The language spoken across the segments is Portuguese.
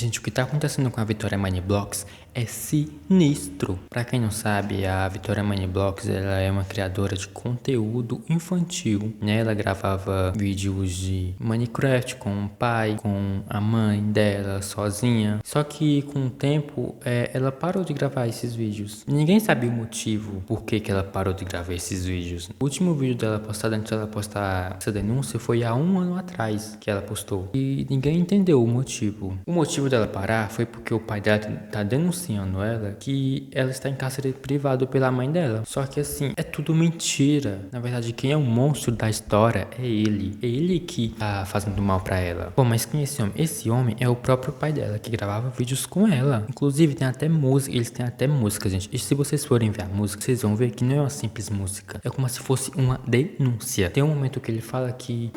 Gente, o que tá acontecendo com a Vitória Moneyblocks é sinistro. Pra quem não sabe, a Vitória Moneyblocks, ela é uma criadora de conteúdo infantil, né? Ela gravava vídeos de Minecraft com o pai, com a mãe dela, sozinha. Só que com o tempo, ela parou de gravar esses vídeos. Ninguém sabe o motivo por que ela parou de gravar esses vídeos. O último vídeo dela postado antes dela postar essa denúncia foi há 1 ano atrás que ela postou. E ninguém entendeu o motivo. O motivo dela parar foi porque o pai dela tá denunciando ela que ela está em cárcere privado pela mãe dela. Só que assim, é tudo mentira. Na verdade, quem é o monstro da história é ele. É ele que tá fazendo mal pra ela. Pô, mas quem é esse homem? Esse homem é o próprio pai dela, que gravava vídeos com ela. Inclusive, tem até música. Eles têm até música, gente. E se vocês forem ver a música, vocês vão ver que não é uma simples música. É como se fosse uma denúncia. Tem um momento que ele fala que...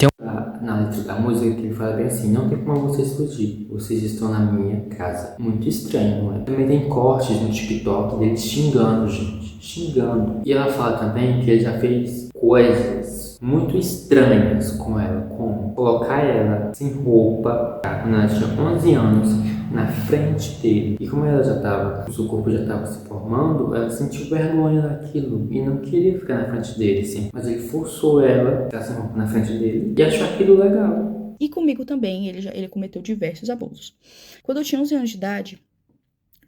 Na letra da música que ele fala bem assim: não tem como vocês fugir, vocês estão na minha casa. Muito estranho, não é? Também tem cortes no TikTok dele xingando, gente, xingando. E ela fala também que ele já fez coisas muito estranhas com ela, como colocar ela sem roupa, tá? Quando ela tinha 11 anos, na frente dele. E como ela já tava, o seu corpo já estava se formando, ela sentiu vergonha daquilo e não queria ficar na frente dele, sim. Mas ele forçou ela a ficar sem roupa na frente dele e achou aquilo legal. E comigo também, ele cometeu diversos abusos. Quando eu tinha 11 anos de idade,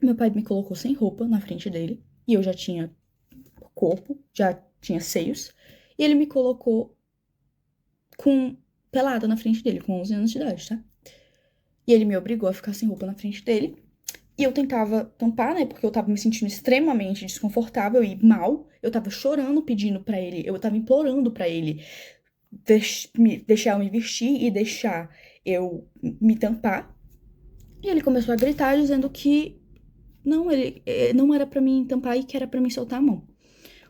meu pai me colocou sem roupa na frente dele, e eu já tinha corpo, já tinha seios, e ele me colocou pelada na frente dele, com 11 anos de idade, tá? E ele me obrigou a ficar sem roupa na frente dele, e eu tentava tampar, né, porque eu tava me sentindo extremamente desconfortável e mal, eu tava chorando pedindo pra ele, eu tava implorando pra ele deixar eu me vestir e deixar eu me tampar. E ele começou a gritar dizendo que ele não era pra mim tampar e que era pra mim soltar a mão.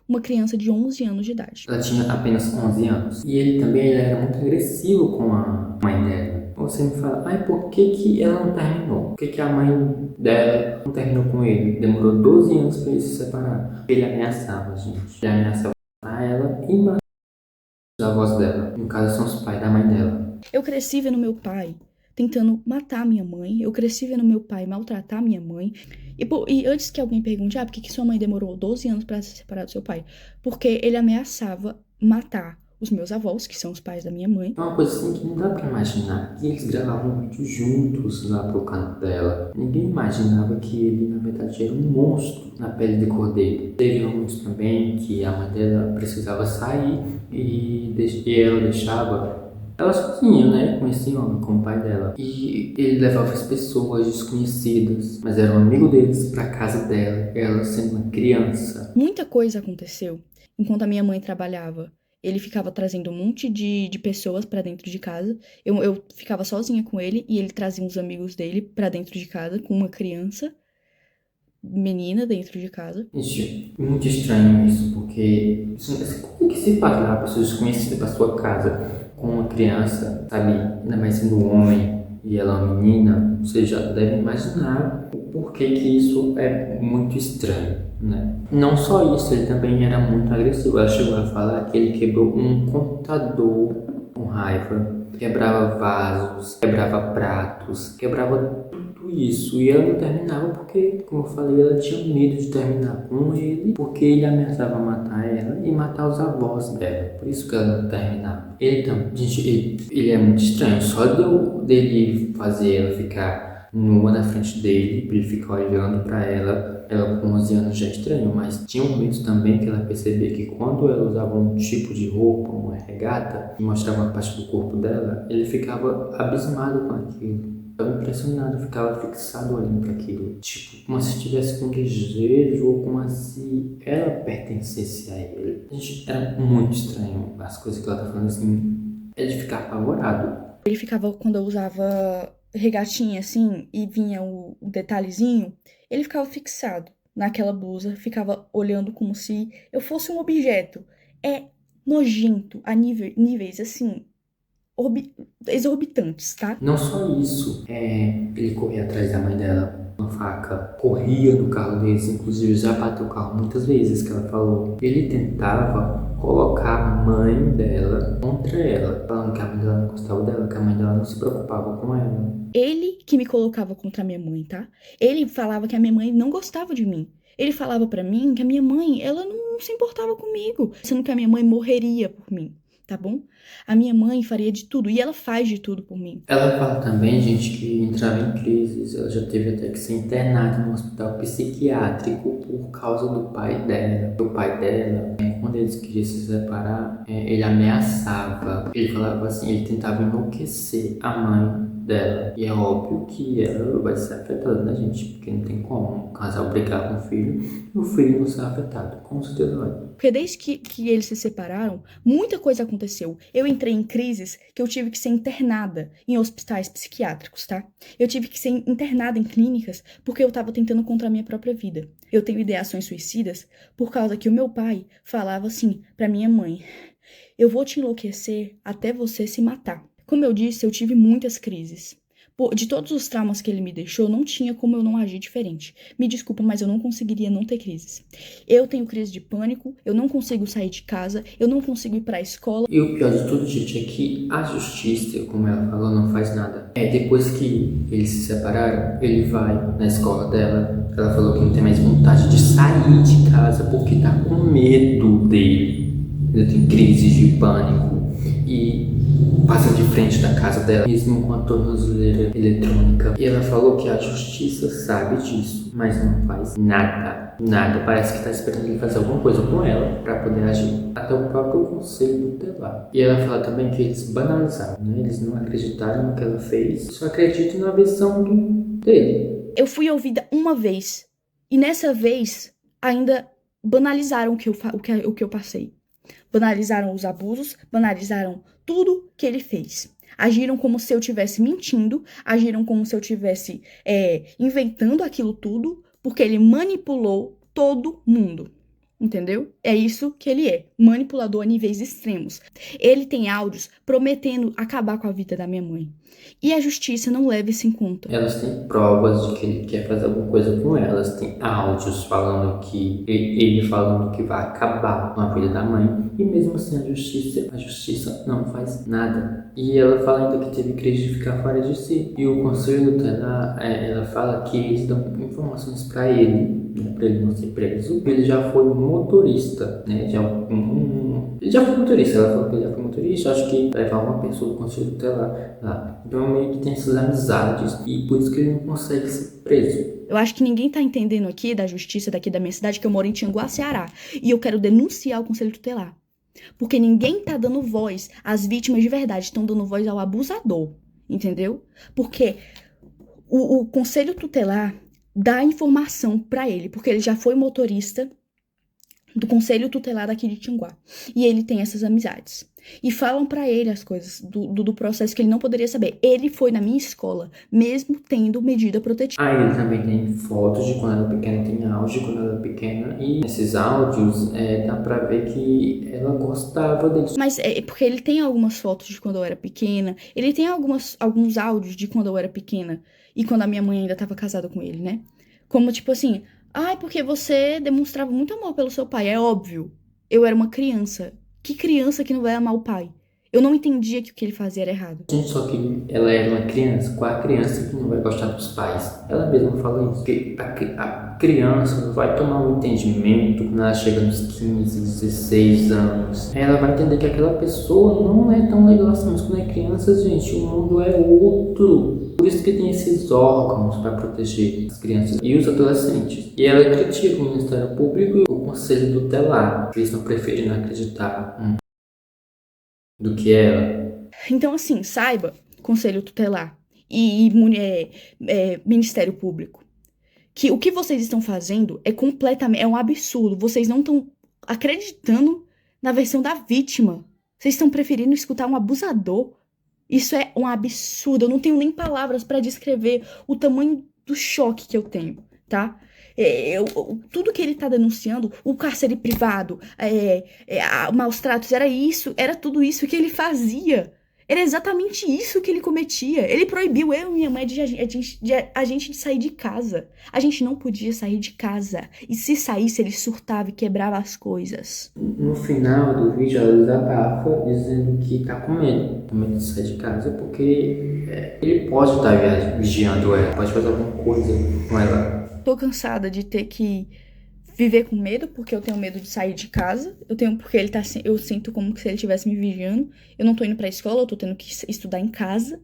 Uma criança de 11 anos de idade. Ela tinha apenas 11 anos. E ele também era muito agressivo com a mãe dela. Você me fala: ai, por que ela não terminou? Por que a mãe dela não terminou com ele? Demorou 12 anos pra eles se separar. Ele ameaçava, gente. Ele ameaçava matar ela e matar os avós dela. No caso, são os pais da mãe dela. Eu cresci vendo meu pai tentando matar minha mãe. Eu cresci vendo meu pai maltratar minha mãe. E antes que alguém pergunte, por que sua mãe demorou 12 anos pra se separar do seu pai? Porque ele ameaçava matar os meus avós, que são os pais da minha mãe. É uma coisa assim que não dá pra imaginar. E eles gravavam um vídeo juntos lá pro canto dela. Ninguém imaginava que ele, na verdade, era um monstro na pele de cordeiro. Teve momentos também que a mãe dela precisava sair e ela deixava ela sozinha, né, com esse homem, com o pai dela. E ele levava as pessoas desconhecidas, mas era um amigo deles, pra casa dela, ela sendo uma criança. Muita coisa aconteceu enquanto a minha mãe trabalhava. Ele ficava trazendo um monte de pessoas pra dentro de casa. Eu ficava sozinha com ele e ele trazia uns amigos dele pra dentro de casa com uma criança, menina dentro de casa. Gente, muito estranho isso, porque como que se passa uma pessoa desconhecida pra sua casa com uma criança, sabe, ainda mais sendo um homem e ela é uma menina? Você já deve imaginar o porquê que isso é muito estranho, né? Não só isso, ele também era muito agressivo. Ela chegou a falar que ele quebrou um computador com raiva, quebrava vasos, quebrava pratos, quebrava tudo isso. E ela não terminava porque, como eu falei, ela tinha medo de terminar com ele, porque ele ameaçava matar ela e matar os avós dela. Por isso que ela não terminava. Ele é muito estranho. Só dele fazer ela ficar nua na frente dele, pra ele ficar olhando pra ela com 11 anos já é estranho, mas tinha um momento também que ela percebia que quando ela usava um tipo de roupa, uma regata, que mostrava uma parte do corpo dela, ele ficava abismado com aquilo. Ficava impressionado, ficava fixado olhando para aquilo. Tipo, como se estivesse com desejo ou como se ela pertencesse a ele. Gente, era muito estranho as coisas que ela tá falando assim. É de ficar apavorado. Ele ficava, quando eu usava regatinha assim e vinha o detalhezinho, ele ficava fixado naquela blusa, ficava olhando como se eu fosse um objeto. É nojento a níveis assim, exorbitantes, tá? Não só isso, ele corria atrás da mãe dela. uma faca, corria no carro deles, inclusive já bateu o carro muitas vezes, que ela falou. Ele tentava colocar a mãe dela contra ela, falando que a mãe dela não gostava dela, que a mãe dela não se preocupava com ela. Ele que me colocava contra a minha mãe, tá? Ele falava que a minha mãe não gostava de mim. Ele falava pra mim que a minha mãe, ela não se importava comigo, sendo que a minha mãe morreria por mim, tá bom? A minha mãe faria de tudo e ela faz de tudo por mim. Ela fala também, gente, que entrava em crises, ela já teve até que ser internada no hospital psiquiátrico por causa do pai dela. O pai dela, quando eles queriam se separar, ele ameaçava, ele falava assim, ele tentava enlouquecer a mãe dela. E é óbvio que ela vai ser afetada, né, gente? Porque não tem como um casal brigar com o filho e o filho não ser afetado. Com certeza vai. Porque desde que eles se separaram, muita coisa aconteceu. Eu entrei em crises que eu tive que ser internada em hospitais psiquiátricos, tá? Eu tive que ser internada em clínicas porque eu tava tentando contra a minha própria vida. Eu tenho ideações suicidas por causa que o meu pai falava assim pra minha mãe: eu vou te enlouquecer até você se matar. Como eu disse, eu tive muitas crises. De todos os traumas que ele me deixou, não tinha como eu não agir diferente. Me desculpa, mas eu não conseguiria não ter crises. Eu tenho crise de pânico, eu não consigo sair de casa, eu não consigo ir pra escola. E o pior de tudo, gente, é que a justiça, como ela falou, não faz nada. Depois que eles se separaram, ele vai na escola dela. Ela falou que não tem mais vontade de sair de casa porque tá com medo dele. Ele tem crises de pânico e passa de frente da casa dela, mesmo com a tornozeleira eletrônica. E ela falou que a justiça sabe disso, mas não faz nada. Nada. Parece que tá esperando ele fazer alguma coisa com ela para poder agir. Até o próprio conselho tutelar. E ela fala também que eles banalizaram, né? Eles não acreditaram no que ela fez, só acreditam na versão dele. Eu fui ouvida uma vez, e nessa vez ainda banalizaram o que eu passei. Banalizaram os abusos, banalizaram tudo que ele fez. Agiram como se eu estivesse mentindo, agiram como se eu estivesse inventando aquilo tudo, porque ele manipulou todo mundo. Entendeu? É isso que ele é, manipulador a níveis extremos. Ele tem áudios prometendo acabar com a vida da minha mãe. E a justiça não leva isso em conta. Elas têm provas de que ele quer fazer alguma coisa com elas. Tem áudios falando que ele falando que vai acabar com a vida da mãe. E mesmo assim a justiça não faz nada. E ela fala ainda que teve crise de ficar fora de si. E o conselho tutelar, ela fala que eles dão informações para ele, né, para ele não ser preso. Ele já foi motorista, né? Ele já foi motorista. Ela falou que ele já foi motorista. Acho que levar uma pessoa do conselho tutelar lá. Então meio que tem essas amizades e por isso que ele não consegue ser preso. Eu acho que ninguém tá entendendo aqui da justiça daqui da minha cidade, que eu moro em Tianguá, Ceará. E eu quero denunciar o conselho tutelar. Porque ninguém tá dando voz às vítimas de verdade, estão dando voz ao abusador, entendeu? Porque o conselho tutelar dá informação pra ele, porque ele já foi motorista do conselho tutelar daqui de Tianguá. E ele tem essas amizades. E falam pra ele as coisas do processo que ele não poderia saber. Ele foi na minha escola, mesmo tendo medida protetiva. Ele também tem fotos de quando ela era pequena, tem áudios de quando ela era pequena. E nesses áudios dá pra ver que ela gostava dele. Mas é porque ele tem algumas fotos de quando eu era pequena. Ele tem alguns áudios de quando eu era pequena. E quando a minha mãe ainda tava casada com ele, né? Como tipo assim... porque você demonstrava muito amor pelo seu pai. É óbvio. Eu era uma criança. Que criança que não vai amar o pai? Eu não entendia que o que ele fazia era errado. Gente, só que ela era uma criança. Qual a criança que não vai gostar dos pais? Ela mesma fala isso. Que a criança vai tomar um entendimento quando ela chega nos 15, 16 anos. Ela vai entender que aquela pessoa não é tão legal assim. Mas quando é criança, gente, o mundo é outro. Por isso que tem esses órgãos para proteger as crianças e os adolescentes. E ela critica o Ministério Público e o Conselho Tutelar. Eles estão preferindo acreditar do que ela. Então, assim, saiba, Conselho Tutelar e Ministério Público, que o que vocês estão fazendo é um absurdo. Vocês não estão acreditando na versão da vítima. Vocês estão preferindo escutar um abusador. Isso é um absurdo. Eu não tenho nem palavras para descrever o tamanho do choque que eu tenho, tá? Tudo que ele tá denunciando, o cárcere privado, maus tratos, era tudo isso que ele fazia. Era exatamente isso que ele cometia. Ele proibiu eu e minha mãe de sair de casa. A gente não podia sair de casa. E se saísse, ele surtava e quebrava as coisas. No final do vídeo, ela desabafa dizendo que tá com medo de sair de casa, porque ele pode estar vigiando ela, pode fazer alguma coisa com ela. Tô cansada de ter que viver com medo, porque eu tenho medo de sair de casa. Porque eu sinto como se ele estivesse me vigiando. Eu não tô indo pra escola, eu tô tendo que estudar em casa,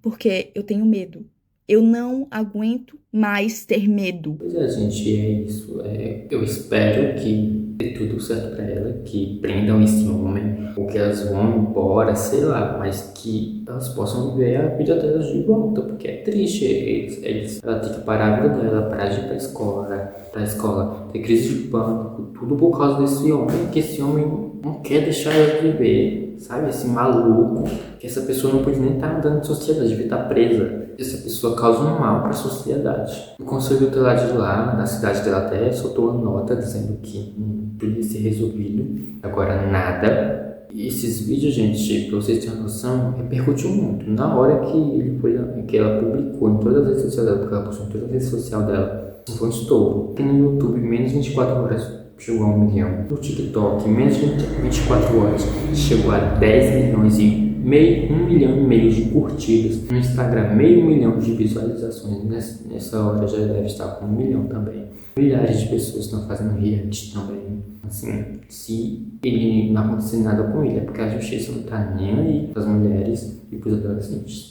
porque eu tenho medo. Eu não aguento mais ter medo. Pois é, gente, é isso. Eu espero que dê tudo certo pra ela, que prendam esse homem, ou que elas vão embora, sei lá, mas que elas possam viver a vida delas de volta, porque é triste. Ela tem que parar a vida dela, parar de ir pra escola, ter crise de pânico, tudo por causa desse homem, que esse homem não quer deixar ela viver, sabe? Esse maluco, que essa pessoa não pode nem estar andando em sociedade, devia estar presa. Essa pessoa causa um mal para a sociedade. O conselho tutelar de lá, na cidade dela, até soltou uma nota dizendo que tudo ia ser resolvido. Agora nada. E esses vídeos, gente, pra vocês terem noção, repercutiu muito. Na hora que ela publicou em todas as redes sociais dela, porque ela postou em todas as redes sociais dela, foi um estouro. Aqui no YouTube, menos 24 horas chegou a 1 milhão. No TikTok, menos 24 horas chegou a 10 milhões e 1,5 milhão de curtidas. No Instagram, 500 mil de visualizações. Nessa hora já deve estar com 1 milhão também. Milhares de pessoas estão fazendo react também. Assim, se ele não acontecer nada com ele, é porque a justiça não tá nem aí para as mulheres e para os adolescentes.